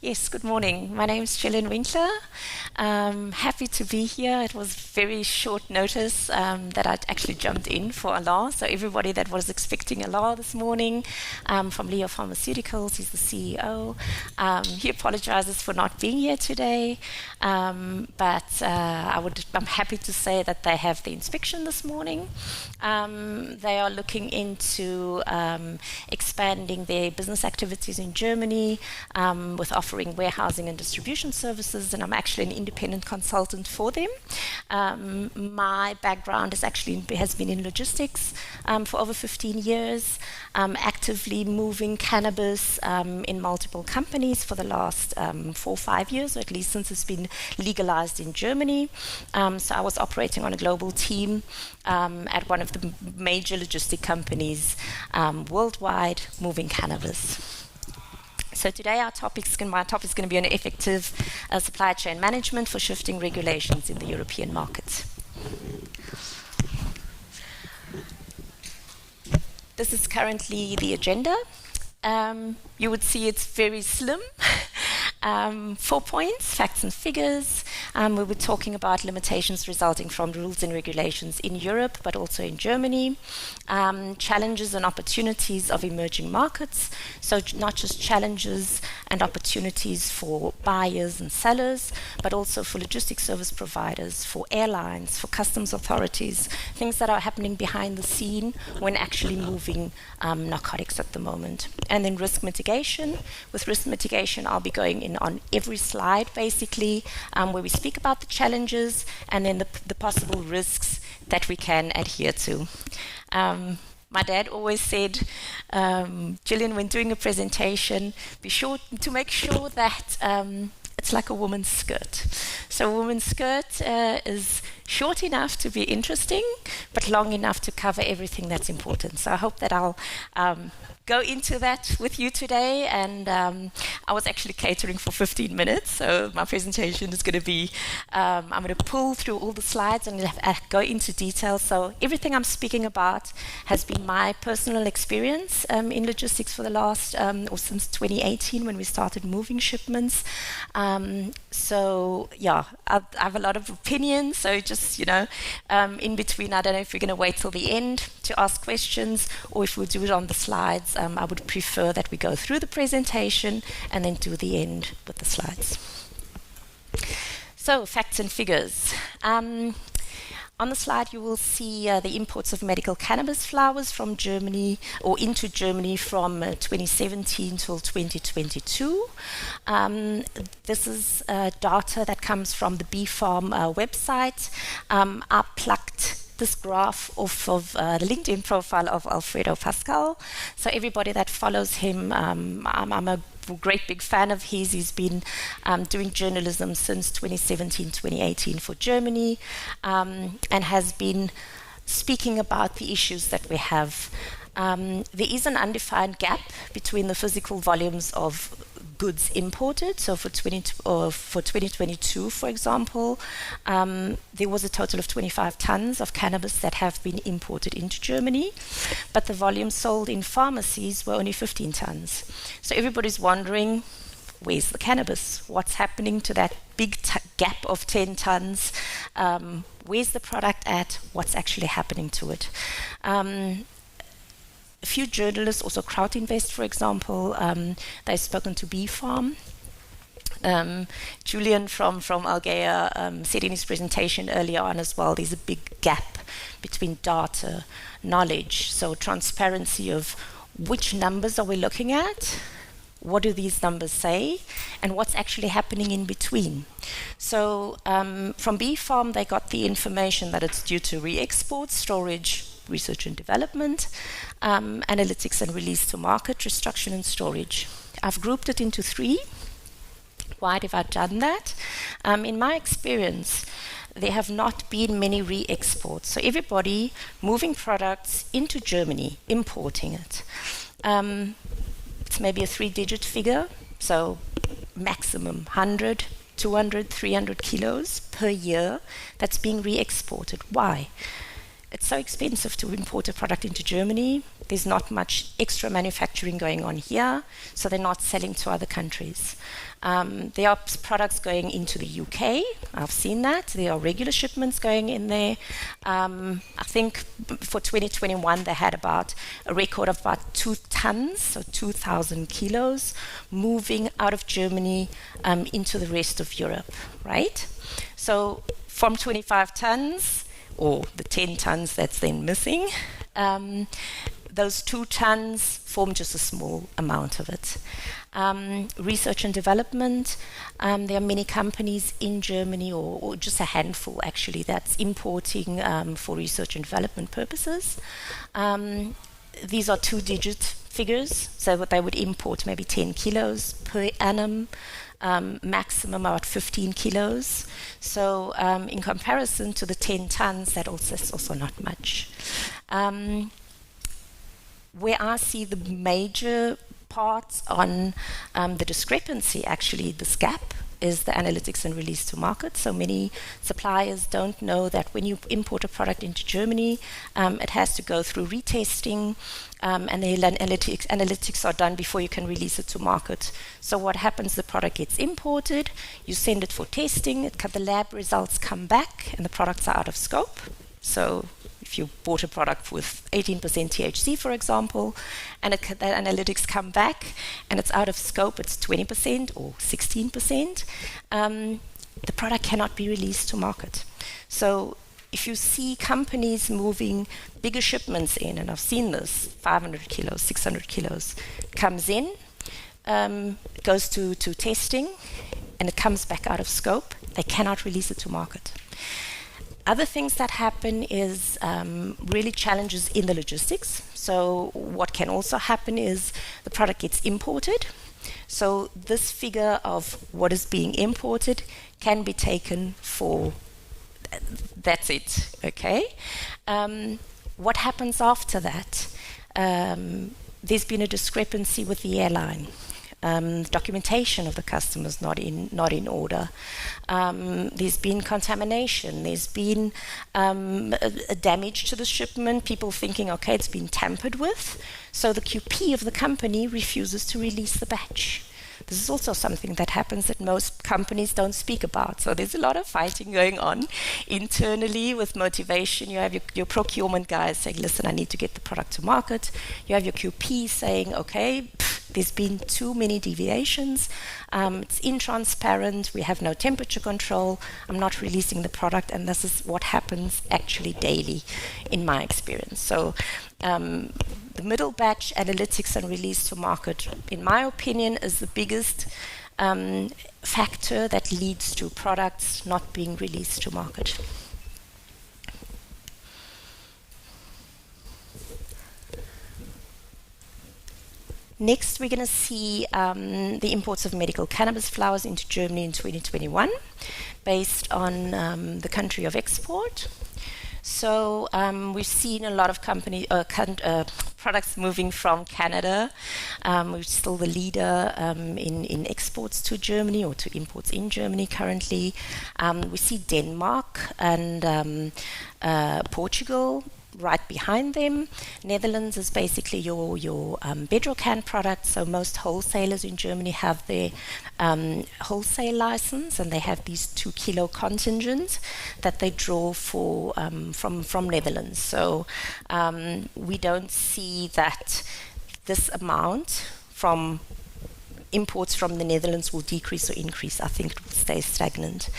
Yes, good morning. My name is Gillian Winkler. Happy to be here. It was very short notice that I actually jumped in for Allah. So everybody that was expecting Allah this morning from LIO Pharmaceuticals, he's the CEO. He apologizes for not being here today, but I'm happy to say that they have the inspection this morning. They are looking into expanding their business activities in Germany with offering warehousing and distribution services, and I'm actually an independent consultant for them. My background has been in logistics for over 15 years, actively moving cannabis in multiple companies for the last 4 or 5 years, or at least since it's been legalized in Germany. So I was operating on a global team at one of the major logistic companies worldwide, moving cannabis. So today my topic is going to be on effective supply chain management for shifting regulations in the European market. This is currently the agenda. You would see it's very slim. 4 points, facts and figures. We were talking about limitations resulting from rules and regulations in Europe, but also in Germany. Challenges and opportunities of emerging markets. So not just challenges and opportunities for buyers and sellers, but also for logistics service providers, for airlines, for customs authorities, things that are happening behind the scene when actually moving narcotics at the moment. And then risk mitigation. With risk mitigation, I'll be going in on every slide, basically, where we speak about the challenges and then the possible risks that we can adhere to. My dad always said, Gillian, when doing a presentation, be sure to make sure that it's like a woman's skirt. So a woman's skirt is short enough to be interesting, but long enough to cover everything that's important. So I hope that I'll go into that with you today, and I was actually catering for 15 minutes, so my presentation is going to be, I'm going to pull through all the slides and go into detail. So everything I'm speaking about has been my personal experience in logistics for the last, or since 2018 when we started moving shipments. So yeah, I have a lot of opinions, so just, in between, I don't know if we're going to wait till the end to ask questions, or if we'll do it on the slides. I would prefer that we go through the presentation and then do the end with the slides. So, facts and figures. On the slide, you will see the imports of medical cannabis flowers from Germany or into Germany from 2017 till 2022. This is data that comes from the BFARM website. I plucked this graph off of the LinkedIn profile of Alfredo Pascal. So everybody that follows him, I'm a great big fan of his. He's been doing journalism since 2017, 2018 for Germany, and has been speaking about the issues that we have. There is an undefined gap between the physical volumes of goods imported. So for 2022, for example, there was a total of 25 tons of cannabis that have been imported into Germany, but the volume sold in pharmacies were only 15 tons. So everybody's wondering, where's the cannabis? What's happening to that big gap of 10 tons? Where's the product at? What's actually happening to it? A few journalists, also Krautinvest, for example, they've spoken to BFARM. Julian from Algea said in his presentation earlier on as well, there's a big gap between data, knowledge, so transparency of which numbers are we looking at, what do these numbers say, and what's actually happening in between. So from BFARM, they got the information that it's due to re-export, storage, research and development, analytics and release to market, destruction and storage. I've grouped it into 3. Why have I done that? In my experience, there have not been many re-exports. So everybody moving products into Germany, importing it. It's maybe a 3-digit figure, so maximum 100, 200, 300 kilos per year that's being re-exported. Why? It's so expensive to import a product into Germany. there's not much extra manufacturing going on here, so they're not selling to other countries. There are products going into the UK. I've seen that. There are regular shipments going in there. I think for 2021 they had about a record of about 2 tons, so 2,000 kilos, moving out of Germany into the rest of Europe, right? So from 25 tons, or the 10 tons that's then missing, those 2 tons form just a small amount of it. Research and development, there are many companies in Germany, or just a handful actually, that's importing for research and development purposes. These are 2-digit figures, so what they would import maybe 10 kilos per annum, maximum about 15 kilos. So in comparison to the 10 tons, that also is also not much. Where I see the major parts on the discrepancy, actually this gap, is the analytics and release to market. So many suppliers don't know that when you import a product into Germany, it has to go through retesting, and the analytics are done before you can release it to market. So what happens, the product gets imported, you send it for testing, the lab results come back, and the products are out of scope. So if you bought a product with 18% THC, for example, and the analytics come back and it's out of scope, it's 20% or 16%, the product cannot be released to market. So if you see companies moving bigger shipments in, and I've seen this, 500 kilos, 600 kilos, comes in, goes to testing, and it comes back out of scope, they cannot release it to market. Other things that happen is really challenges in the logistics. So what can also happen is the product gets imported. So this figure of what is being imported can be taken for, that's it, okay? What happens after that? There's been a discrepancy with the airline. Documentation of the customers not in order. There's been contamination. There's been a damage to the shipment. People thinking, okay, it's been tampered with. So the QP of the company refuses to release the batch. This is also something that happens that most companies don't speak about. So there's a lot of fighting going on internally with motivation. You have your procurement guys saying, listen, I need to get the product to market. You have your QP saying, okay, there's been too many deviations. It's intransparent. We have no temperature control. I'm not releasing the product. And this is what happens actually daily in my experience. So the middle batch analytics and release to market, in my opinion, is the biggest factor that leads to products not being released to market. Next, we're going to see the imports of medical cannabis flowers into Germany in 2021, based on the country of export. So we've seen a lot of products moving from Canada. We're still the leader in exports to Germany, or to imports in Germany currently. We see Denmark and Portugal right behind them. Netherlands is basically your bedrock can product. So most wholesalers in Germany have their wholesale license, and they have these 2 kilo contingent that they draw for from Netherlands. So we don't see that this amount from imports from the Netherlands will decrease or increase. I think it will stay stagnant.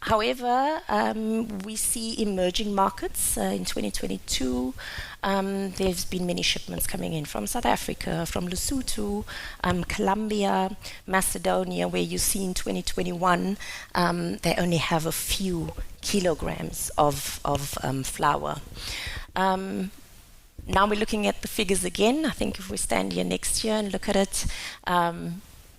However, we see emerging markets in 2022. There's been many shipments coming in from South Africa, from Lesotho, Colombia, Macedonia, where you see in 2021 they only have a few kilograms of flour. Now we're looking at the figures again. I think if we stand here next year and look at it,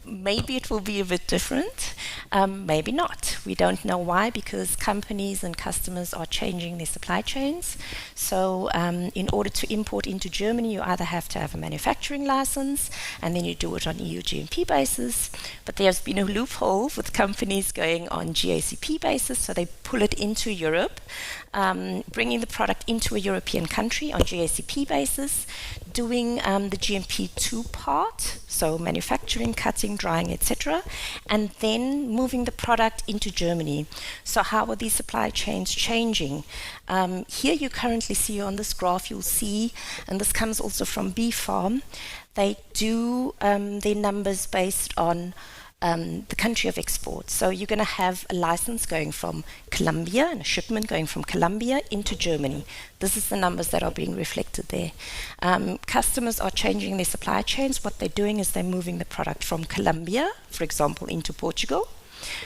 maybe it will be a bit different. Maybe not. We don't know why, because companies and customers are changing their supply chains. So in order to import into Germany, you either have to have a manufacturing license, and then you do it on EU GMP basis. But there's been a loophole with companies going on GACP basis, so they pull it into Europe, bringing the product into a European country on GACP basis, doing the GMP2 part, so manufacturing, cutting, drying, etc., and then moving the product into Germany. So how are these supply chains changing? Here you currently see on this graph, you'll see, and this comes also from BfArM, they do their numbers based on the country of export. So you're going to have a license going from Colombia and a shipment going from Colombia into Germany. This is the numbers that are being reflected there. Customers are changing their supply chains. What they're doing is they're moving the product from Colombia, for example, into Portugal.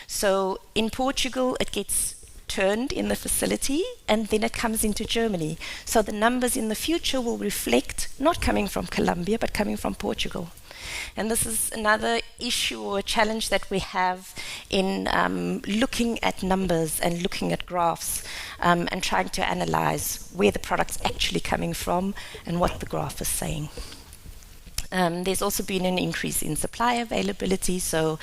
So in Portugal, it gets turned in the facility, and then it comes into Germany. So the numbers in the future will reflect not coming from Colombia, but coming from Portugal. And this is another issue or challenge that we have in looking at numbers and looking at graphs and trying to analyze where the product's actually coming from and what the graph is saying. There's also been an increase in supply availability. So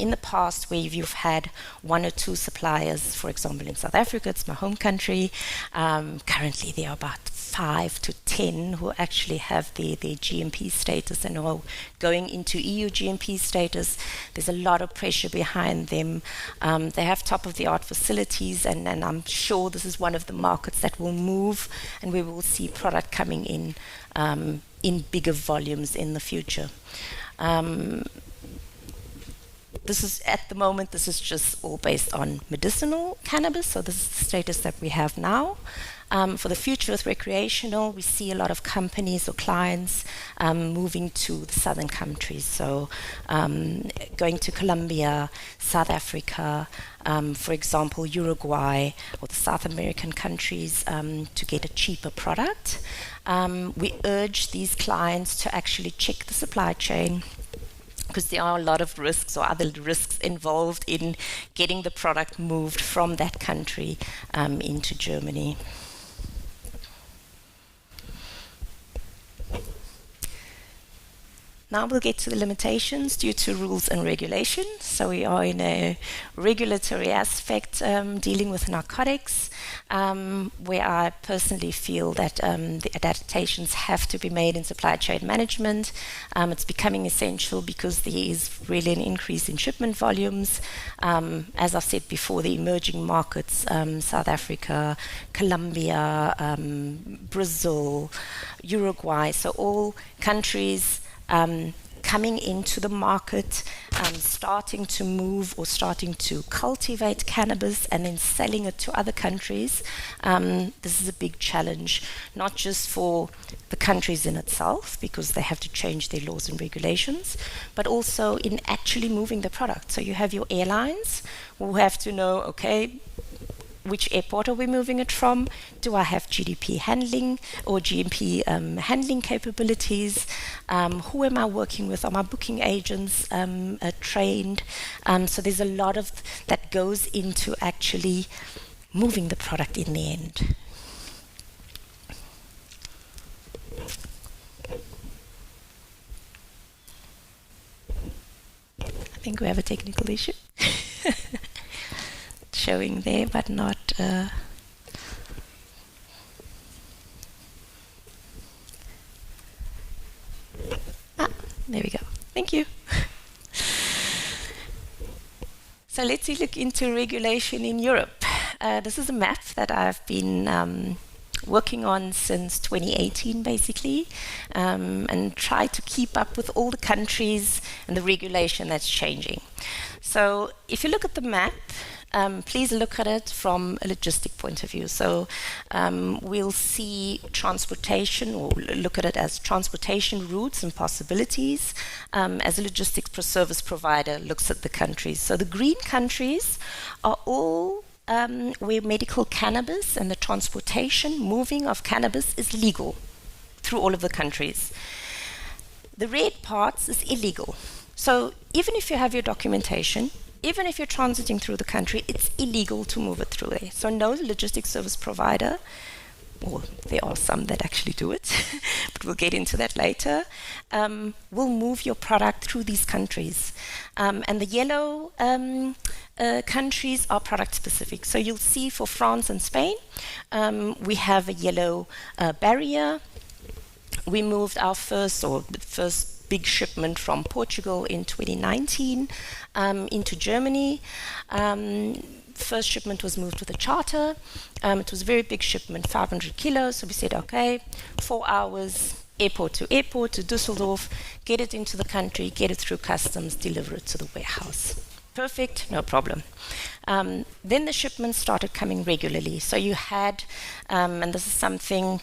in the past, where you've had one or two suppliers, for example, in South Africa, it's my home country, currently there are about 5 to 10 who actually have their GMP status and are going into EU GMP status. There's a lot of pressure behind them. They have top-of-the-art facilities, and I'm sure this is one of the markets that will move, and we will see product coming in bigger volumes in the future. This is, at the moment, this is just all based on medicinal cannabis, so this is the status that we have now. For the future with recreational, we see a lot of companies or clients moving to the southern countries. So going to Colombia, South Africa, for example, Uruguay, or the South American countries to get a cheaper product. We urge these clients to actually check the supply chain, because there are a lot of risks or other risks involved in getting the product moved from that country into Germany. Now we'll get to the limitations due to rules and regulations. So we are in a regulatory aspect dealing with narcotics, where I personally feel that the adaptations have to be made in supply chain management. It's becoming essential because there is really an increase in shipment volumes. As I've said before, the emerging markets, South Africa, Colombia, Brazil, Uruguay, so all countries coming into the market, starting to move or starting to cultivate cannabis and then selling it to other countries. This is a big challenge, not just for the countries in itself, because they have to change their laws and regulations, but also in actually moving the product. So you have your airlines who have to know, okay, which airport are we moving it from? Do I have GDP handling or GMP handling capabilities? Who am I working with? Are my booking agents trained? So there's a lot of that goes into actually moving the product in the end. I think we have a technical issue. Showing there, but not there we go. Thank you. So let's look into regulation in Europe. This is a map that I've been working on since 2018, basically, and try to keep up with all the countries and the regulation that's changing. So if you look at the map, please look at it from a logistic point of view. So we'll see transportation, or look at it as transportation routes and possibilities, as a logistics service provider looks at the countries. So the green countries are all where medical cannabis and the transportation, moving of cannabis is legal through all of the countries. The red parts is illegal. So even if you have your documentation, even if you're transiting through the country, it's illegal to move it through there. So no logistics service provider, or there are some that actually do it, but we'll get into that later, will move your product through these countries. And the yellow countries are product specific. So you'll see for France and Spain, we have a yellow barrier. We moved our first big shipment from Portugal in 2019 into Germany. First shipment was moved with a charter. It was a very big shipment, 500 kilos. So we said, okay, 4 hours, airport to Düsseldorf, get it into the country, get it through customs, deliver it to the warehouse. Perfect, no problem. Then the shipments started coming regularly. So you had, and this is something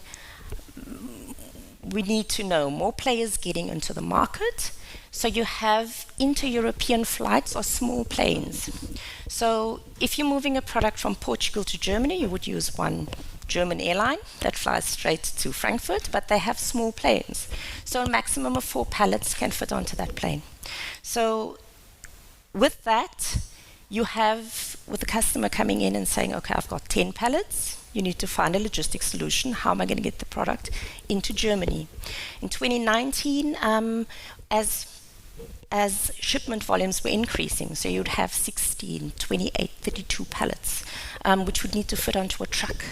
we need to know, more players getting into the market. So you have inter-European flights or small planes. So if you're moving a product from Portugal to Germany, you would use one German airline that flies straight to Frankfurt, but they have small planes. So a maximum of 4 pallets can fit onto that plane. So with that, you have, with the customer coming in and saying, okay, I've got 10 pallets, you need to find a logistics solution. How am I going to get the product into Germany? In 2019, as shipment volumes were increasing, so you'd have 16, 28, 32 pallets, which would need to fit onto a truck.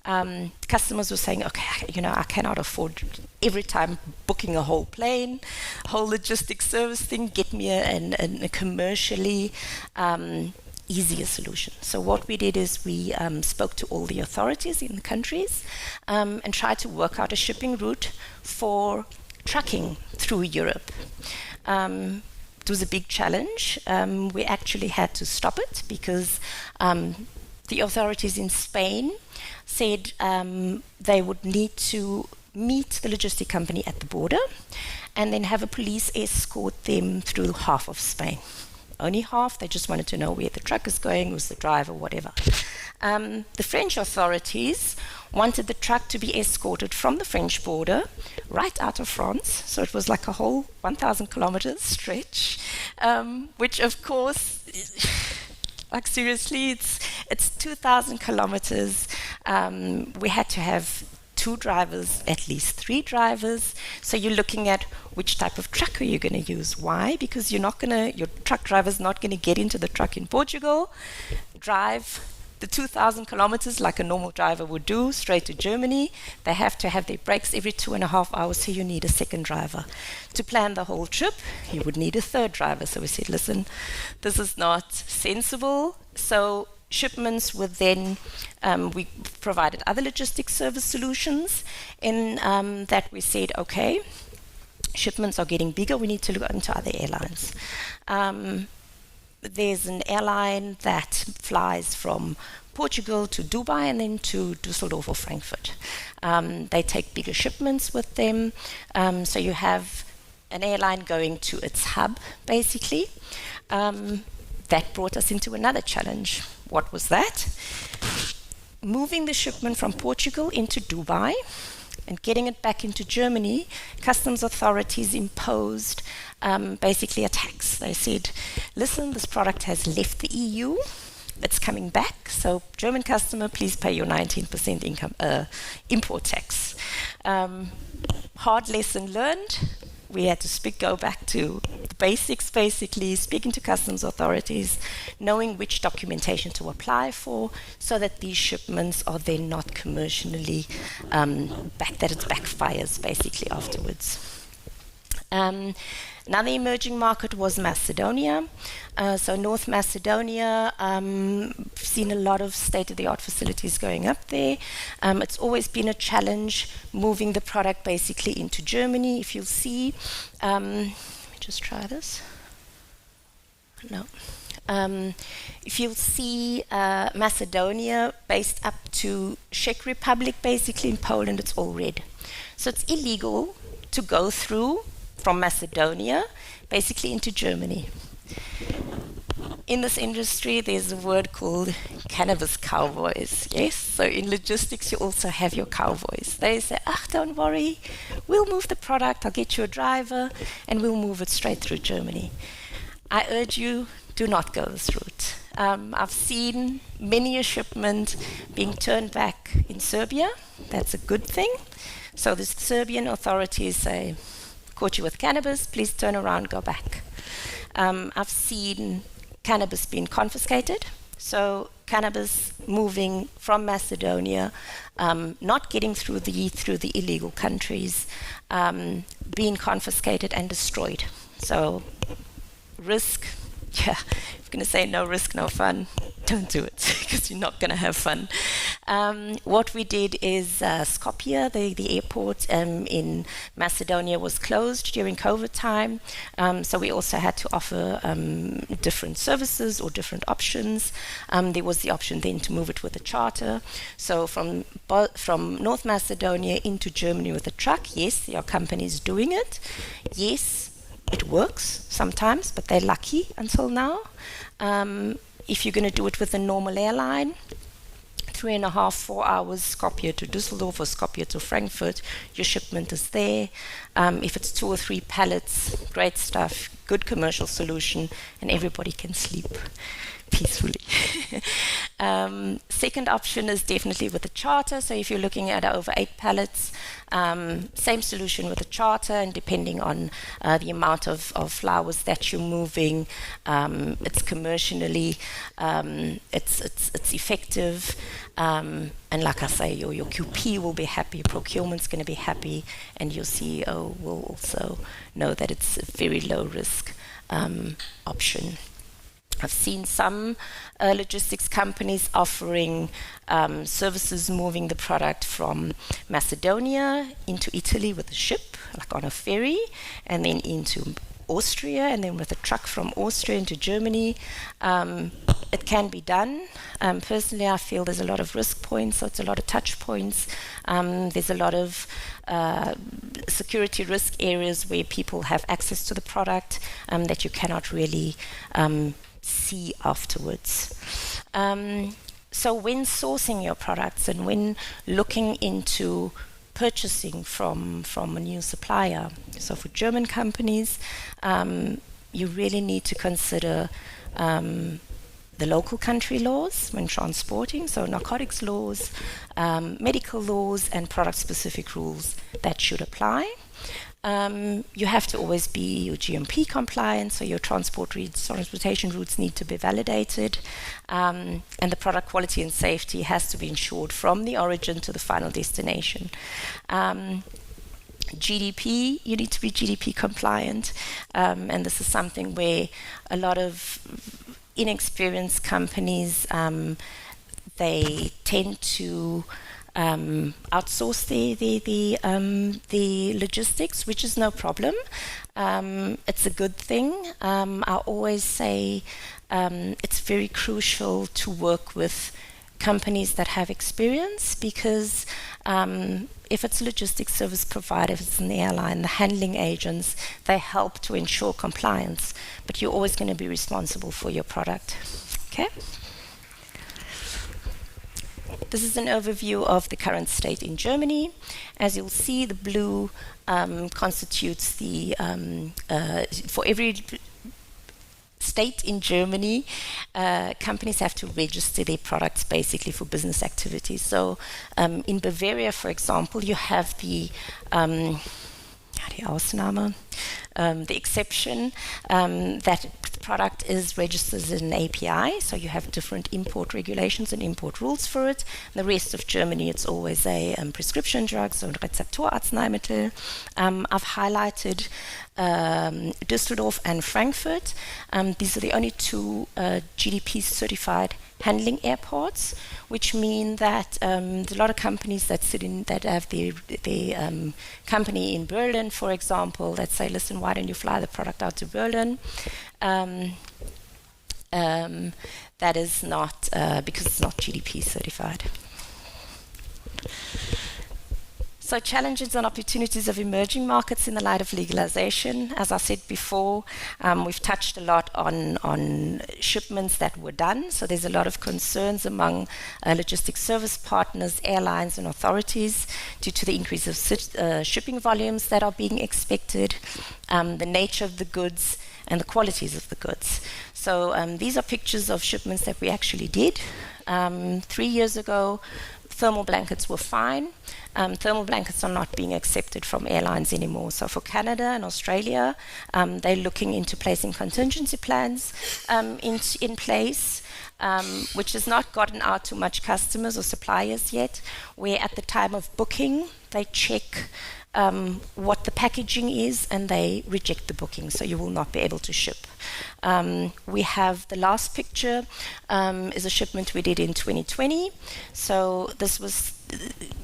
Customers were saying, okay, I cannot afford every time booking a whole plane, whole logistics service thing, get me a commercially easier solution. So what we did is we spoke to all the authorities in the countries and tried to work out a shipping route for trucking through Europe. It was a big challenge. We actually had to stop it because the authorities in Spain said they would need to meet the logistic company at the border and then have a police escort them through half of Spain. Only half, they just wanted to know where the truck is going, who's the driver, whatever. The French authorities wanted the truck to be escorted from the French border right out of France. So it was like a whole 1,000 kilometers stretch, which of course, like seriously, it's 2,000 kilometers. We had to have 2 drivers, at least 3 drivers. So you're looking at which type of truck are you going to use. Why? Because your truck driver's not going to get into the truck in Portugal, drive the 2,000 kilometers like a normal driver would do straight to Germany. They have to have their breaks every 2.5 hours, so you need a second driver. To plan the whole trip, you would need a third driver. So we said, listen, this is not sensible. So shipments were then, we provided other logistics service solutions in that we said, okay, shipments are getting bigger, we need to look into other airlines. There's an airline that flies from Portugal to Dubai and then to Düsseldorf or Frankfurt. They take bigger shipments with them. So you have an airline going to its hub, basically. That brought us into another challenge. What was that? Moving the shipment from Portugal into Dubai and getting it back into Germany, customs authorities imposed basically a tax. They said, listen, this product has left the EU, it's coming back, so German customer, please pay your 19% import tax. Hard lesson learned. We had to go back to the basics, basically, speaking to customs authorities, knowing which documentation to apply for, so that these shipments are then not commercially that it backfires, basically, afterwards. Another emerging market was Macedonia. So North Macedonia, seen a lot of state-of-the-art facilities going up there. It's always been a challenge moving the product basically into Germany. If you'll see, let me just try this. No. If you'll see Macedonia based up to Czech Republic, basically in Poland, it's all red. So it's illegal to go through from Macedonia, basically into Germany. In this industry, there's a word called cannabis cowboys, yes? So in logistics, you also have your cowboys. They say, don't worry, we'll move the product, I'll get you a driver, and we'll move it straight through Germany. I urge you do not go this route. I've seen many a shipment being turned back in Serbia. That's a good thing. So the Serbian authorities say, caught you with cannabis, please turn around, go back. I've seen cannabis being confiscated. So cannabis moving from Macedonia, not getting through the illegal countries, being confiscated and destroyed. So risk, yeah, if you're going to say no risk, no fun, don't do it, because you're not going to have fun. What we did is Skopje, the airport in Macedonia, was closed during COVID time. So we also had to offer different services or different options. There was the option then to move it with a charter. So from North Macedonia into Germany with a truck, yes, there are companies doing it. Yes, it works sometimes, but they're lucky until now. If you're going to do it with a normal airline, 3.5, 4 hours, Skopje to Düsseldorf or Skopje to Frankfurt, your shipment is there. If it's 2 or 3 pallets, great stuff, good commercial solution, and everybody can sleep peacefully. Second option is definitely with a charter. So if you're looking at over 8 pallets, same solution with a charter, and depending on the amount of flowers that you're moving, it's commercially, it's effective, and like I say, your QP will be happy, procurement's going to be happy, and your CEO will also know that it's a very low risk option. I've seen some logistics companies offering services moving the product from Macedonia into Italy with a ship, like on a ferry, and then into Austria, and then with a truck from Austria into Germany. It can be done. Personally, I feel there's a lot of risk points, so it's a lot of touch points. There's a lot of security risk areas where people have access to the product that you cannot really see afterwards. So when sourcing your products and when looking into purchasing from a new supplier, so for German companies, you really need to consider the local country laws when transporting, so narcotics laws, medical laws, and product-specific rules that should apply. You have to always be your GMP compliant, so your transportation routes need to be validated, and the product quality and safety has to be ensured from the origin to the final destination. GDP, you need to be GDP compliant, and this is something where a lot of inexperienced companies, they tend to outsource the logistics, which is no problem. It's a good thing. I always say it's very crucial to work with companies that have experience, because if it's a logistics service provider, if it's an airline, the handling agents, they help to ensure compliance, but you're always going to be responsible for your product. Okay? This is an overview of the current state in Germany. As you'll see, the blue constitutes the, for every state in Germany, companies have to register their products basically for business activities. So in Bavaria, for example, you have the Ausnahme, the exception that the product is registered as an API, so you have different import regulations and import rules for it. In the rest of Germany, it's always a prescription drug, so Rezepturarzneimittel. I've highlighted Düsseldorf and Frankfurt. These are the only 2 GDP certified handling airports, which mean that there's a lot of companies that have their company in Berlin, for example, that say, listen, why don't you fly the product out to Berlin? That is not, because it's not GDP certified. So challenges and opportunities of emerging markets in the light of legalization. As I said before, we've touched a lot on shipments that were done. So there's a lot of concerns among logistics service partners, airlines, and authorities due to the increase of shipping volumes that are being expected, the nature of the goods, and the qualities of the goods. So these are pictures of shipments that we actually did. 3 years ago, thermal blankets were fine. Thermal blankets are not being accepted from airlines anymore. So for Canada and Australia, they're looking into placing contingency plans in place, which has not gotten out to much customers or suppliers yet, where at the time of booking, they check what the packaging is and they reject the booking, so you will not be able to ship. We have the last picture is a shipment we did in 2020. So this was,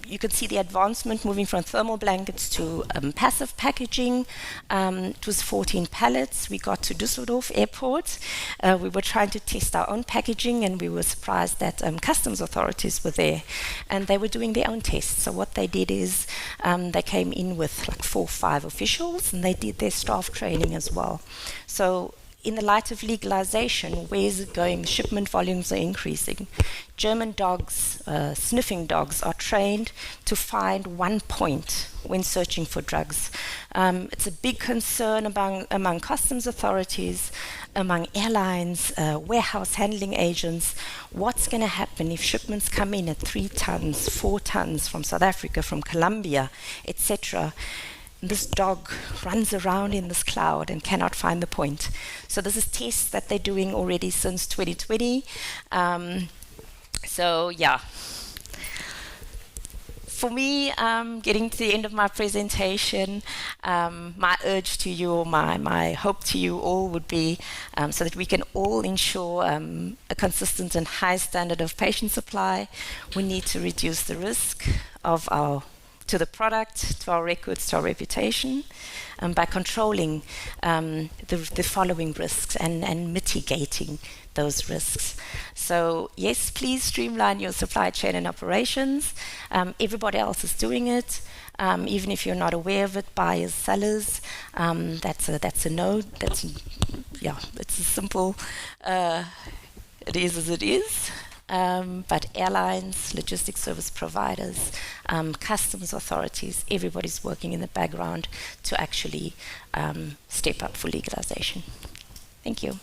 you can see the advancement moving from thermal blankets to passive packaging. It was 14 pallets. We got to Düsseldorf airport. We were trying to test our own packaging, and we were surprised that customs authorities were there, and they were doing their own tests. So what they did is they came in with like 4 or 5 officials, and they did their staff training as well. So in the light of legalization, where is it going? Shipment volumes are increasing. German dogs, sniffing dogs, are trained to find one point when searching for drugs. It's a big concern among customs authorities, among airlines, warehouse handling agents. What's going to happen if shipments come in at 3 tons, 4 tons from South Africa, from Colombia, etc.? This dog runs around in this cloud and cannot find the point. So this is tests that they're doing already since 2020. So yeah. For me, getting to the end of my presentation, my urge to you, or my hope to you all would be so that we can all ensure a consistent and high standard of patient supply. We need to reduce the risk of to the product, to our records, to our reputation, by controlling the following risks and mitigating those risks. So yes, please streamline your supply chain and operations. Everybody else is doing it. Even if you're not aware of it, buyers, sellers, that's a no. It's a simple. It is as it is. But airlines, logistics service providers, customs authorities, everybody's working in the background to actually step up for legalization. Thank you.